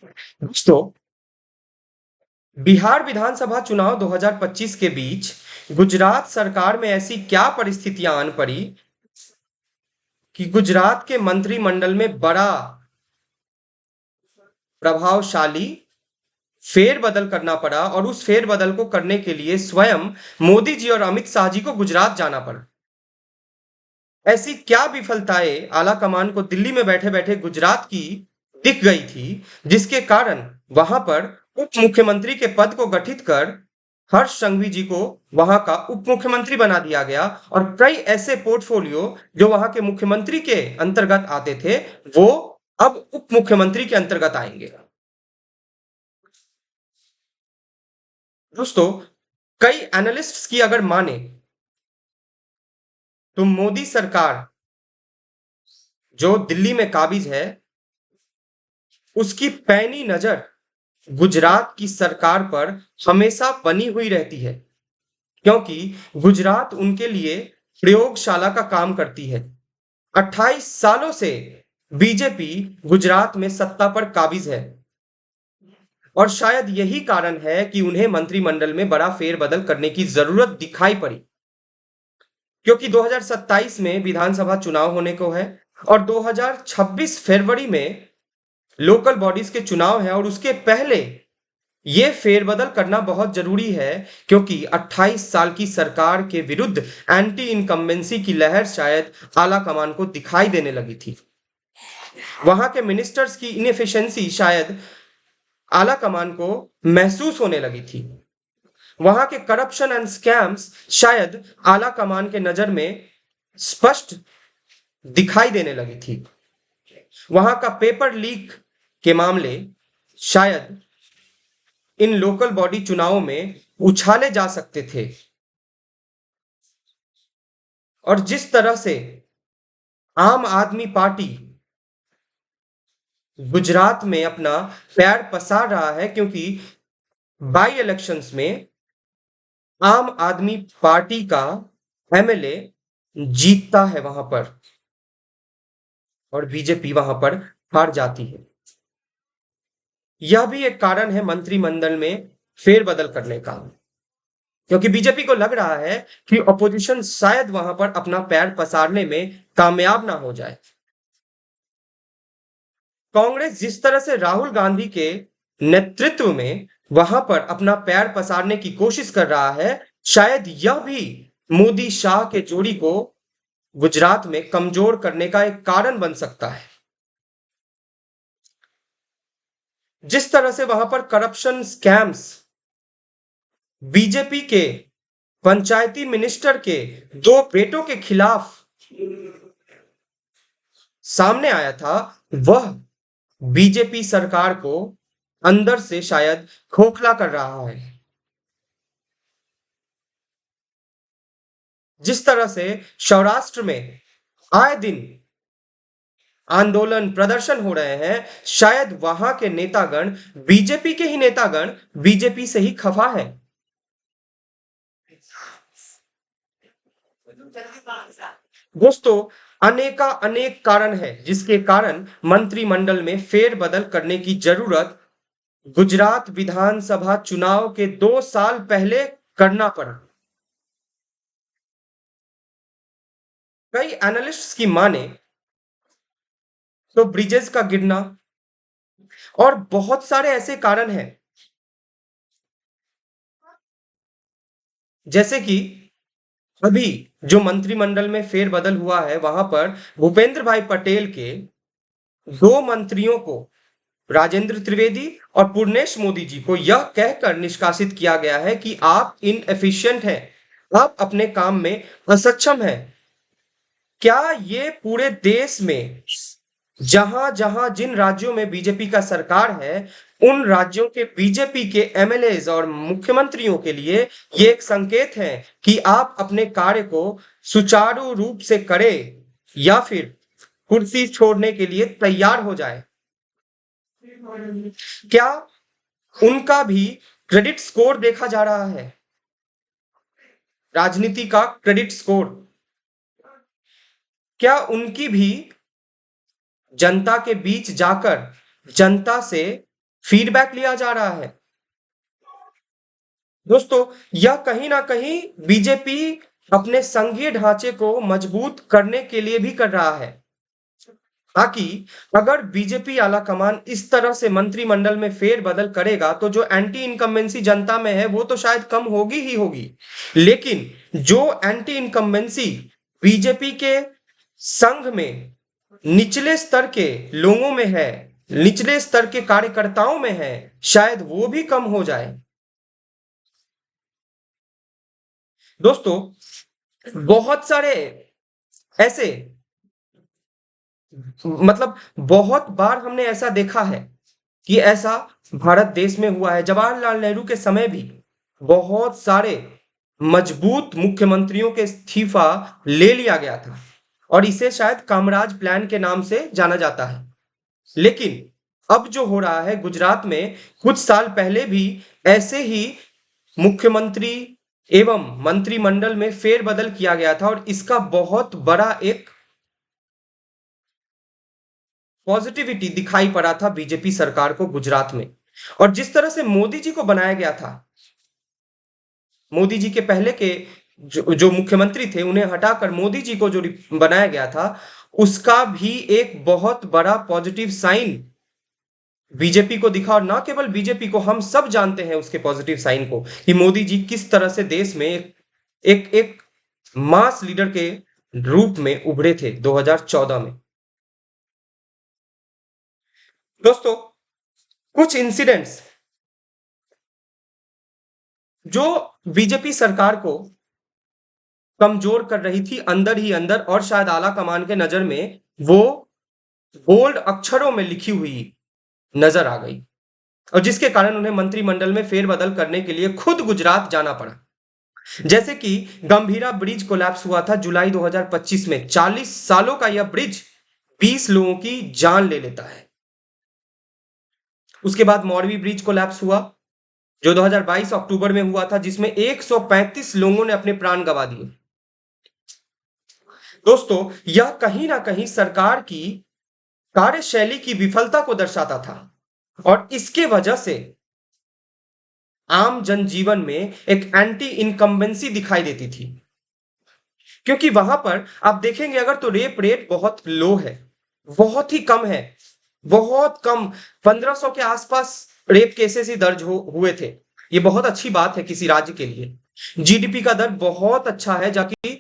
दोस्तों, बिहार विधानसभा चुनाव 2025 के बीच गुजरात सरकार में ऐसी क्या परिस्थितियां आन पड़ी कि गुजरात के मंत्रिमंडल में बड़ा प्रभावशाली फेरबदल करना पड़ा और उस फेरबदल को करने के लिए स्वयं मोदी जी और अमित शाह जी को गुजरात जाना पड़ा। ऐसी क्या विफलताएं आला कमान को दिल्ली में बैठे बैठे गुजरात की दिख गई थी, जिसके कारण वहां पर उप मुख्यमंत्री के पद को गठित कर हर्ष संघवी जी को वहां का उप मुख्यमंत्री बना दिया गया और कई ऐसे पोर्टफोलियो जो वहां के मुख्यमंत्री के अंतर्गत आते थे, वो अब उप मुख्यमंत्री के अंतर्गत आएंगे। दोस्तों, कई एनालिस्ट्स की अगर माने तो मोदी सरकार जो दिल्ली में काबिज है, उसकी पैनी नजर गुजरात की सरकार पर हमेशा बनी हुई रहती है, क्योंकि गुजरात उनके लिए प्रयोगशाला का काम करती है। 28 सालों से बीजेपी गुजरात में सत्ता पर काबिज है और शायद यही कारण है कि उन्हें मंत्रिमंडल में बड़ा फेरबदल करने की जरूरत दिखाई पड़ी, क्योंकि 2027 में विधानसभा चुनाव होने को है और 2026 फरवरी में लोकल बॉडीज के चुनाव है और उसके पहले ये फेरबदल करना बहुत जरूरी है, क्योंकि 28 साल की सरकार के विरुद्ध एंटी इनकम्बेंसी की लहर शायद आला कमान को दिखाई देने लगी थी। वहां के मिनिस्टर्स की इनएफिशिएंसी शायद आला कमान को महसूस होने लगी थी। वहां के करप्शन एंड स्कैम्स शायद आला कमान के नजर में स्पष्ट दिखाई देने लगी थी। वहां का पेपर लीक के मामले शायद इन लोकल बॉडी चुनावों में उछाले जा सकते थे और जिस तरह से आम आदमी पार्टी गुजरात में अपना पैर पसार रहा है, क्योंकि बाई इलेक्शंस में आम आदमी पार्टी का एमएलए जीतता है वहां पर और बीजेपी वहां पर हार जाती है। यह भी एक कारण है मंत्रिमंडल में फेरबदल करने का, क्योंकि बीजेपी को लग रहा है कि ऑपोजिशन शायद वहां पर अपना पैर पसारने में कामयाब ना हो जाए। कांग्रेस जिस तरह से राहुल गांधी के नेतृत्व में वहां पर अपना पैर पसारने की कोशिश कर रहा है, शायद यह भी मोदी शाह के जोड़ी को गुजरात में कमजोर करने का एक कारण बन सकता है। जिस तरह से वहां पर करप्शन स्कैम्स बीजेपी के पंचायती मिनिस्टर के दो बेटों के खिलाफ सामने आया था, वह बीजेपी सरकार को अंदर से शायद खोखला कर रहा है। जिस तरह से सौराष्ट्र में आए दिन आंदोलन प्रदर्शन हो रहे हैं, शायद वहां के नेतागण, बीजेपी के ही नेतागण, बीजेपी से ही खफा है। दोस्तों, अनेका अनेक कारण है जिसके कारण मंत्रिमंडल में फेरबदल करने की जरूरत गुजरात विधानसभा चुनाव के 2 साल पहले करना पड़ा। कई एनालिस्ट्स की माने तो ब्रिजेस का गिरना और बहुत सारे ऐसे कारण हैं, जैसे कि अभी जो मंत्रिमंडल में फेरबदल हुआ है, वहां पर भूपेंद्र भाई पटेल के दो मंत्रियों को, राजेंद्र त्रिवेदी और पूर्णेश मोदी जी को, यह कहकर निष्कासित किया गया है कि आप इनएफिशिएंट हैं, आप अपने काम में असक्षम हैं। क्या ये पूरे देश में जहां जहां जिन राज्यों में बीजेपी का सरकार है, उन राज्यों के बीजेपी के एमएलएज और मुख्यमंत्रियों के लिए ये एक संकेत है कि आप अपने कार्य को सुचारू रूप से करें या फिर कुर्सी छोड़ने के लिए तैयार हो जाए? क्या उनका भी क्रेडिट स्कोर देखा जा रहा है? राजनीति का क्रेडिट स्कोर, क्या उनकी भी जनता के बीच जाकर जनता से फीडबैक लिया जा रहा है। दोस्तों, यह कहीं ना कहीं बीजेपी अपने संघीय ढांचे को मजबूत करने के लिए भी कर रहा है, ताकि अगर बीजेपी आला कमान इस तरह से मंत्रिमंडल में फेरबदल करेगा तो जो एंटी इनकम्बेंसी जनता में है वो तो शायद कम होगी ही होगी, लेकिन जो एंटी इनकम्बेंसी बीजेपी के संघ में निचले स्तर के लोगों में है, निचले स्तर के कार्यकर्ताओं में है, शायद वो भी कम हो जाए। दोस्तों, बहुत सारे ऐसे, मतलब बहुत बार हमने ऐसा देखा है कि ऐसा भारत देश में हुआ है। जवाहरलाल नेहरू के समय भी बहुत सारे मजबूत मुख्यमंत्रियों के इस्तीफा ले लिया गया था और इसे शायद कामराज प्लान के नाम से जाना जाता है। लेकिन अब जो हो रहा है गुजरात में, कुछ साल पहले भी ऐसे ही मुख्यमंत्री एवं मंत्रिमंडल में फेरबदल किया गया था और इसका बहुत बड़ा एक पॉजिटिविटी दिखाई पड़ा था बीजेपी सरकार को गुजरात में। और जिस तरह से मोदी जी को बनाया गया था, मोदी जी के पहले के जो मुख्यमंत्री थे उन्हें हटाकर मोदी जी को जो बनाया गया था, उसका भी एक बहुत बड़ा पॉजिटिव साइन बीजेपी को दिखा। और ना केवल बीजेपी को, हम सब जानते हैं उसके पॉजिटिव साइन को कि मोदी जी किस तरह से देश में एक मास लीडर के रूप में उभरे थे 2014 में। दोस्तों, कुछ इंसिडेंट्स जो बीजेपी सरकार को कमजोर कर रही थी अंदर ही अंदर, और शायद आला कमान के नजर में वो बोल्ड अक्षरों में लिखी हुई नजर आ गई, और जिसके कारण उन्हें मंत्रिमंडल में फेरबदल करने के लिए खुद गुजरात जाना पड़ा। जैसे कि गंभीरा ब्रिज कोलैप्स हुआ था जुलाई 2025 में। 40 सालों का यह ब्रिज 20 लोगों की जान ले लेता है। उसके बाद मौरवी ब्रिज कोलैप्स हुआ जो 2022 अक्टूबर में हुआ था, जिसमें 135 लोगों ने अपने प्राण गंवा दिए। दोस्तों, यह कहीं ना कहीं सरकार की कार्यशैली की विफलता को दर्शाता था और इसके वजह से आम जनजीवन में एक एंटी इनकम्बेंसी दिखाई देती थी। क्योंकि वहां पर आप देखेंगे अगर तो रेप रेट बहुत लो है, बहुत ही कम है, बहुत कम, 1500 के आसपास रेप केसेस ही दर्ज हुए थे। ये बहुत अच्छी बात है किसी राज्य के लिए। जीडीपी का दर बहुत अच्छा है, जबकि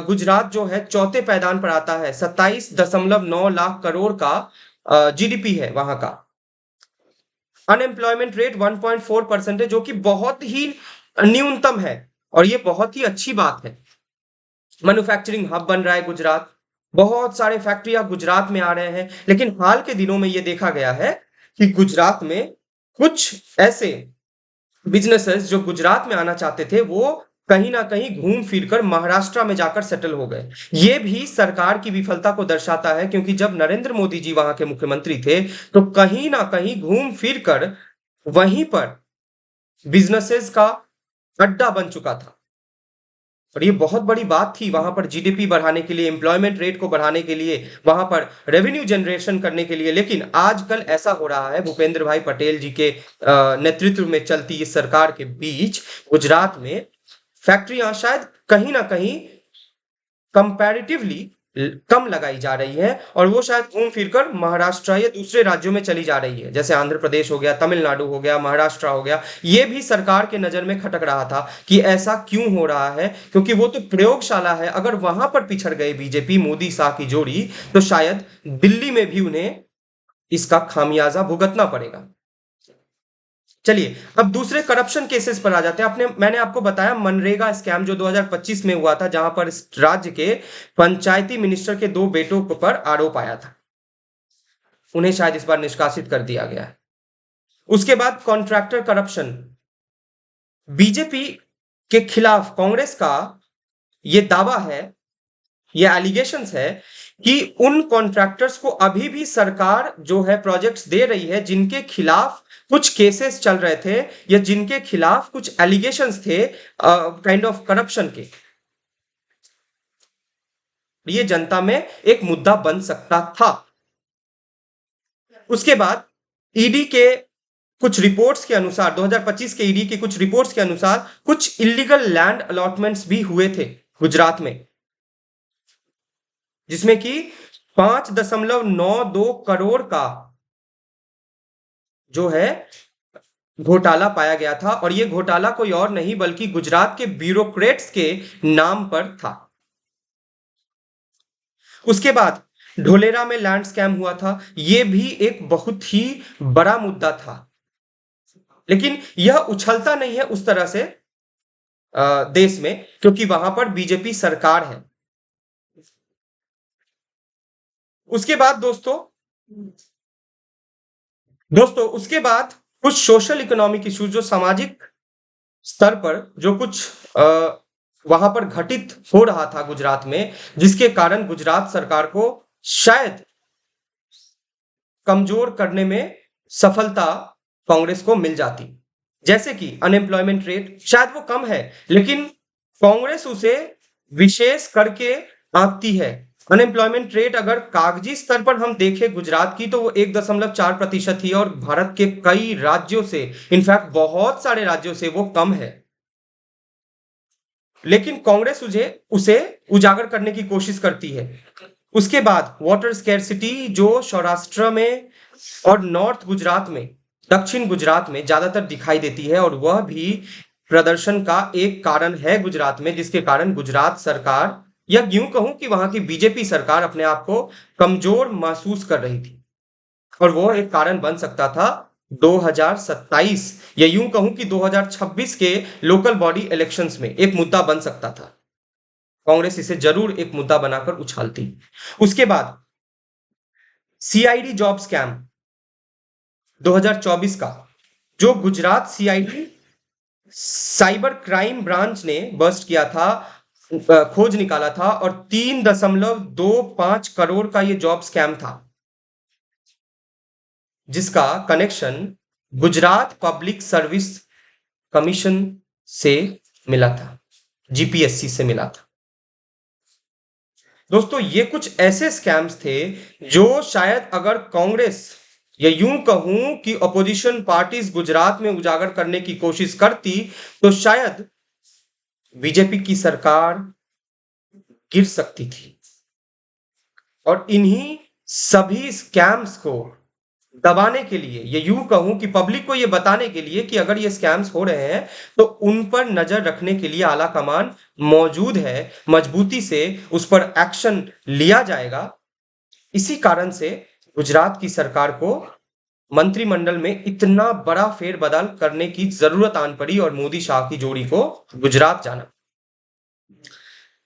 गुजरात जो है चौथे पायदान पर आता है। 27.9 लाख करोड़ का जीडीपी है वहां का। अनएम्प्लॉयमेंट रेट 1.4% है, जो कि बहुत ही न्यूनतम है और ये बहुत ही अच्छी बात है। मैन्युफैक्चरिंग हब बन रहा है गुजरात, बहुत सारे फैक्ट्रियां गुजरात में आ रहे हैं। लेकिन हाल के दिनों में ये देखा गया है कि गुजरात में कुछ ऐसे बिजनेसेस जो गुजरात में आना चाहते थे वो कहीं ना कहीं घूम फिर कर महाराष्ट्र में जाकर सेटल हो गए। ये भी सरकार की विफलता को दर्शाता है, क्योंकि जब नरेंद्र मोदी जी वहां के मुख्यमंत्री थे तो कहीं ना कहीं घूम फिर कर वहीं पर बिजनेसेस का अड्डा बन चुका था। और ये बहुत बड़ी बात थी वहां पर जीडीपी बढ़ाने के लिए, एम्प्लॉयमेंट रेट को बढ़ाने के लिए, वहां पर रेवेन्यू जनरेशन करने के लिए। लेकिन आजकल ऐसा हो रहा है भूपेंद्र भाई पटेल जी के नेतृत्व में चलती इस सरकार के बीच गुजरात में फैक्ट्रियां शायद कहीं ना कहीं कंपैरेटिवली कम लगाई जा रही है और वो शायद घूम फिरकर महाराष्ट्र या दूसरे राज्यों में चली जा रही है, जैसे आंध्र प्रदेश हो गया, तमिलनाडु हो गया, महाराष्ट्र हो गया। ये भी सरकार के नजर में खटक रहा था कि ऐसा क्यों हो रहा है, क्योंकि वो तो प्रयोगशाला है। अगर वहां पर पिछड़ गए बीजेपी मोदी शाह की जोड़ी तो शायद दिल्ली में भी उन्हें इसका खामियाजा भुगतना पड़ेगा। चलिए अब दूसरे करप्शन केसेस पर आ जाते हैं। मैंने आपको बताया मनरेगा स्कैम जो 2025 में हुआ था, जहां पर इस राज्य के पंचायती मिनिस्टर के 2 बेटों पर आरोप आया था। उन्हें शायद इस बार निष्कासित कर दिया गया है। उसके बाद कॉन्ट्रैक्टर करप्शन, बीजेपी के खिलाफ कांग्रेस का यह दावा है, ये एलिगेशंस है कि उन कॉन्ट्रैक्टर्स को अभी भी सरकार जो है प्रोजेक्ट्स दे रही है जिनके खिलाफ कुछ केसेस चल रहे थे या जिनके खिलाफ कुछ एलिगेशंस थे काइंड ऑफ करप्शन के। ये जनता में एक मुद्दा बन सकता था। उसके बाद ईडी के कुछ रिपोर्ट्स के अनुसार 2025 के ईडी की कुछ रिपोर्ट्स के अनुसार कुछ इलीगल लैंड अलॉटमेंट्स भी हुए थे गुजरात में, जिसमें कि 5.92 करोड़ का जो है घोटाला पाया गया था, और यह घोटाला कोई और नहीं बल्कि गुजरात के ब्यूरोक्रेट्स के नाम पर था। उसके बाद ढोलेरा में लैंड स्कैम हुआ था, यह भी एक बहुत ही बड़ा मुद्दा था, लेकिन यह उछलता नहीं है उस तरह से देश में, क्योंकि वहां पर बीजेपी सरकार है। उसके बाद दोस्तों उसके बाद कुछ सोशल इकोनॉमिक इश्यूज, जो सामाजिक स्तर पर जो कुछ वहां पर घटित हो रहा था गुजरात में, जिसके कारण गुजरात सरकार को शायद कमजोर करने में सफलता कांग्रेस को मिल जाती। जैसे कि अनएम्प्लॉयमेंट रेट शायद वो कम है, लेकिन कांग्रेस उसे विशेष करके आंकती है। अनएम्प्लॉयमेंट रेट अगर कागजी स्तर पर हम देखें गुजरात की, तो वो 1.4% ही, और भारत के कई राज्यों से, इनफैक्ट बहुत सारे राज्यों से वो कम है। लेकिन कांग्रेस उसे उजागर करने की कोशिश करती है। उसके बाद वाटर स्कैर्सिटी, जो सौराष्ट्र में और नॉर्थ गुजरात में, दक्षिण गुजरात में ज्यादातर दिखाई देती है, और वह भी प्रदर्शन का एक कारण है गुजरात में, जिसके कारण गुजरात सरकार, या यूं कहूं कि वहां की बीजेपी सरकार अपने आप को कमजोर महसूस कर रही थी, और वो एक कारण बन सकता था 2027, या यूं कहूं कि 2026 के लोकल बॉडी इलेक्शंस में एक मुद्दा बन सकता था। कांग्रेस इसे जरूर एक मुद्दा बनाकर उछालती। उसके बाद सीआईडी जॉब स्कैम 2024 का, जो Gujarat CID cyber crime branch ने बस्ट किया था, खोज निकाला था, और 3.25 करोड़ का यह जॉब स्कैम था, जिसका connection Gujarat public service commission से मिला था, जीपीएससी से मिला था। दोस्तों ये कुछ ऐसे स्कैम्स थे जो शायद अगर कांग्रेस, या यूं कहूं कि अपोजिशन पार्टीज गुजरात में उजागर करने की कोशिश करती, तो शायद बीजेपी की सरकार गिर सकती थी। और इन्हीं सभी स्कैम्स को दबाने के लिए, ये यूं कहूं कि पब्लिक को ये बताने के लिए कि अगर ये स्कैम्स हो रहे हैं तो उन पर नजर रखने के लिए आला कमान मौजूद है, मजबूती से उस पर एक्शन लिया जाएगा। इसी कारण से गुजरात की सरकार को मंत्रिमंडल में इतना बड़ा फेरबदल करने की जरूरत आन पड़ी, और मोदी शाह की जोड़ी को गुजरात जाना।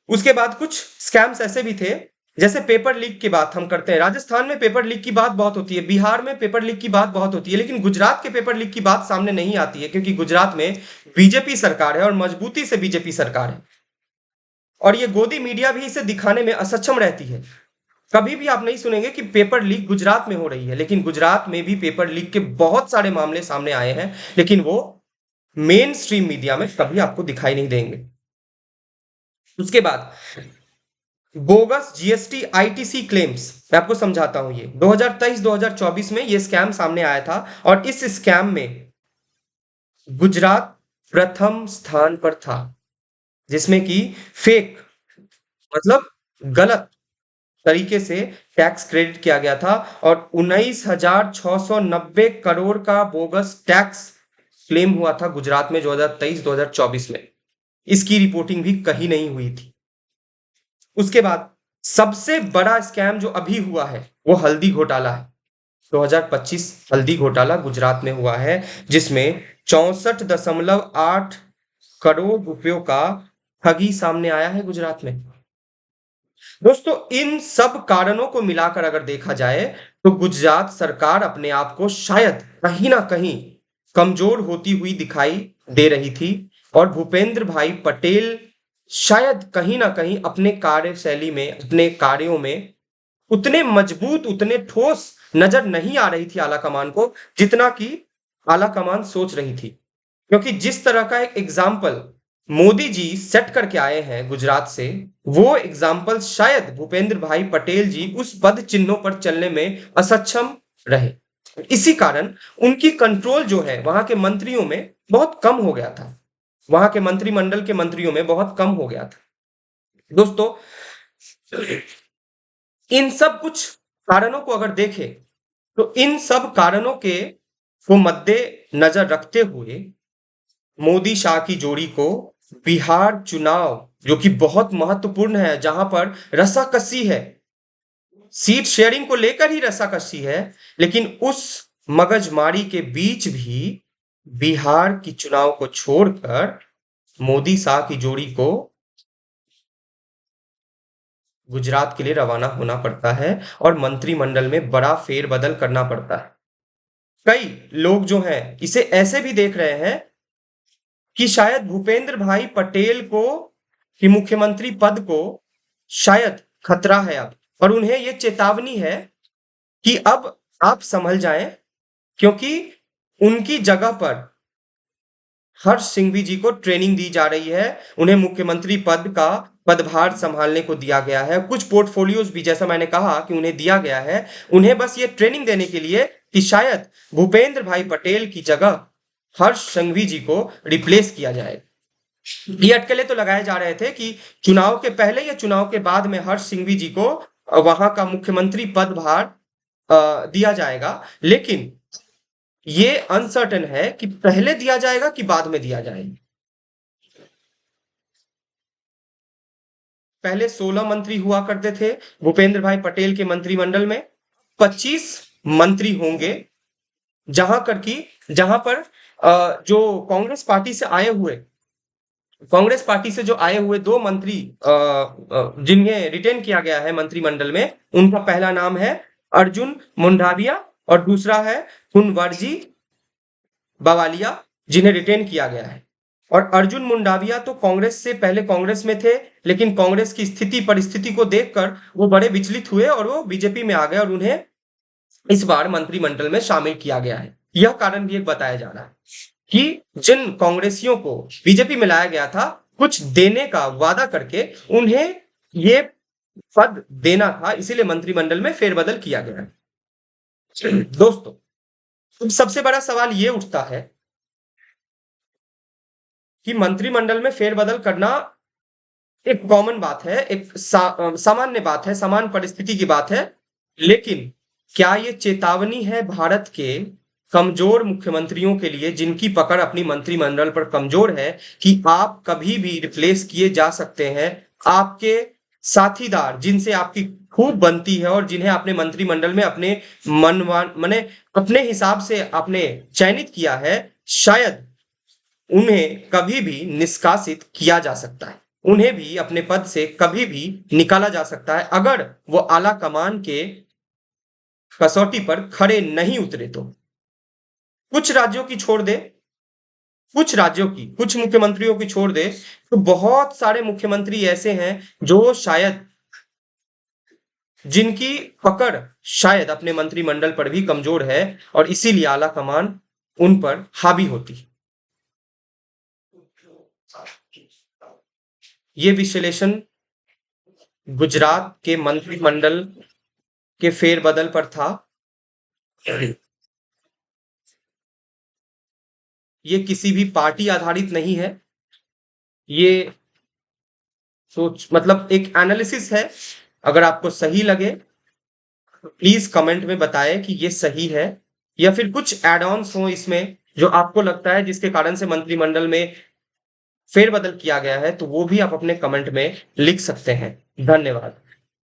उसके बाद कुछ स्कैम्स ऐसे भी थे, जैसे पेपर लीक की बात हम करते हैं। राजस्थान में पेपर लीक की बात बहुत होती है, बिहार में पेपर लीक की बात बहुत होती है, लेकिन गुजरात के पेपर लीक की बात सामने नहीं आती है, क्योंकि गुजरात में बीजेपी सरकार है, और मजबूती से बीजेपी सरकार है, और ये गोदी मीडिया भी इसे दिखाने में असक्षम रहती है। कभी भी आप नहीं सुनेंगे कि पेपर लीक गुजरात में हो रही है, लेकिन गुजरात में भी पेपर लीक के बहुत सारे मामले सामने आए हैं, लेकिन वो मेन स्ट्रीम मीडिया में कभी आपको दिखाई नहीं देंगे। उसके बाद बोगस जीएसटी आईटीसी क्लेम्स, मैं आपको समझाता हूं। ये 2023-2024 में ये स्कैम सामने आया था, और इस स्कैम में गुजरात प्रथम स्थान पर था, जिसमें कि फेक, मतलब गलत तरीके से टैक्स क्रेडिट किया गया था, और 19,690 करोड़ का बोगस टैक्स क्लेम हुआ था गुजरात में 2023-2024 में। इसकी रिपोर्टिंग भी कहीं नहीं हुई थी। उसके बाद सबसे बड़ा स्कैम जो अभी हुआ है वो हल्दी घोटाला है। 2025 हल्दी घोटाला गुजरात में हुआ है, जिसमें 64.8 करोड़ रुपयों का ठगी सामने आया है गुजरात में। दोस्तों इन सब कारणों को मिलाकर अगर देखा जाए, तो गुजरात सरकार अपने आप को शायद कहीं ना कहीं कमजोर होती हुई दिखाई दे रही थी, और भूपेंद्र भाई पटेल शायद कहीं ना कहीं अपने कार्यशैली में, अपने कार्यों में उतने मजबूत, उतने ठोस नजर नहीं आ रही थी आला कमान को, जितना कि आला कमान सोच रही थी। क्योंकि जिस तरह का एक एग्जाम्पल मोदी जी सेट करके आए हैं गुजरात से, वो एग्जाम्पल शायद भूपेंद्र भाई पटेल जी उस पद चिन्हों पर चलने में असक्षम रहे। इसी कारण उनकी कंट्रोल जो है वहां के मंत्रियों में बहुत कम हो गया था, वहां के मंत्रिमंडल के मंत्रियों में बहुत कम हो गया था। दोस्तों, इन सब कुछ कारणों को अगर देखें तो इन सब कारणों के को मद्दे नजर रखते हुए मोदी शाह की जोड़ी को बिहार चुनाव, जो कि बहुत महत्वपूर्ण है, जहां पर रस्साकसी है, सीट शेयरिंग को लेकर ही रस्साकसी है, लेकिन उस मगजमारी के बीच भी बिहार की चुनाव को छोड़कर मोदी शाह की जोड़ी को गुजरात के लिए रवाना होना पड़ता है और मंत्रिमंडल में बड़ा फेरबदल करना पड़ता है। कई लोग जो हैं इसे ऐसे भी देख रहे हैं कि शायद भूपेंद्र भाई पटेल को कि मुख्यमंत्री पद को शायद खतरा है अब, और उन्हें यह चेतावनी है कि अब आप संभल जाएं, क्योंकि उनकी जगह पर हर्ष सिंघवी जी को ट्रेनिंग दी जा रही है, उन्हें मुख्यमंत्री पद का पदभार संभालने को दिया गया है, कुछ पोर्टफोलियोज भी जैसा मैंने कहा कि उन्हें दिया गया है, उन्हें बस ये ट्रेनिंग देने के लिए कि शायद भूपेंद्र भाई पटेल की जगह हर्ष संघवी जी को रिप्लेस किया जाए। ये अटकलें तो लगाए जा रहे थे कि चुनाव के पहले या चुनाव के बाद में हर्ष सिंघवी जी को वहां का मुख्यमंत्री पदभार दिया जाएगा, लेकिन ये अनसर्टेन है कि पहले दिया जाएगा कि बाद में दिया जाएगा। पहले 16 मंत्री हुआ करते थे भूपेंद्र भाई पटेल के मंत्रिमंडल में, 25 मंत्री होंगे, जहां पर जो कांग्रेस पार्टी से आए हुए 2 मंत्री जिन्हें रिटेन किया गया है मंत्रिमंडल में, उनका पहला नाम है अर्जुन मुंडाविया और दूसरा है कुनवर्जी बावलिया, जिन्हें रिटेन किया गया है। और अर्जुन मुंडाविया तो कांग्रेस से पहले कांग्रेस में थे, लेकिन कांग्रेस की स्थिति परिस्थिति को देखकर वो बड़े विचलित हुए और वो बीजेपी में आ गए और उन्हें इस बार मंत्रिमंडल में शामिल किया गया है। यह कारण भी एक बताया जा रहा है कि जिन कांग्रेसियों को बीजेपी में लाया गया था, कुछ देने का वादा करके उन्हें ये पद देना था, इसीलिए मंत्रिमंडल में फेरबदल किया गया है। दोस्तों, सबसे बड़ा सवाल ये उठता है कि मंत्रिमंडल में फेरबदल करना एक कॉमन बात है, एक सामान्य बात है, समान परिस्थिति की बात है, लेकिन क्या ये चेतावनी है भारत के कमजोर मुख्यमंत्रियों के लिए, जिनकी पकड़ अपनी मंत्रिमंडल पर कमजोर है, कि आप कभी भी रिप्लेस किए जा सकते हैं? आपके साथीदार जिनसे आपकी खूब बनती है और जिन्हें आपने मंत्रिमंडल में अपने माने अपने हिसाब से आपने चयनित किया है, शायद उन्हें कभी भी निष्कासित किया जा सकता है, उन्हें भी अपने पद से कभी भी निकाला जा सकता है, अगर वो आला कमान के कसौटी पर खड़े नहीं उतरे तो। कुछ राज्यों की छोड़ दे, कुछ मुख्यमंत्रियों की छोड़ दे, तो बहुत सारे मुख्यमंत्री ऐसे हैं जो शायद जिनकी पकड़ शायद अपने मंत्रिमंडल पर भी कमजोर है और इसीलिए आला कमान उन पर हावी होती है। ये विश्लेषण गुजरात के मंत्रिमंडल के फेरबदल पर था। ये किसी भी पार्टी आधारित नहीं है, ये सोच मतलब एक एनालिसिस है। अगर आपको सही लगे तो प्लीज कमेंट में बताएं कि ये सही है, या फिर कुछ एड ऑन्स हो इसमें जो आपको लगता है जिसके कारण से मंत्रिमंडल में फेरबदल किया गया है, तो वो भी आप अपने कमेंट में लिख सकते हैं। धन्यवाद।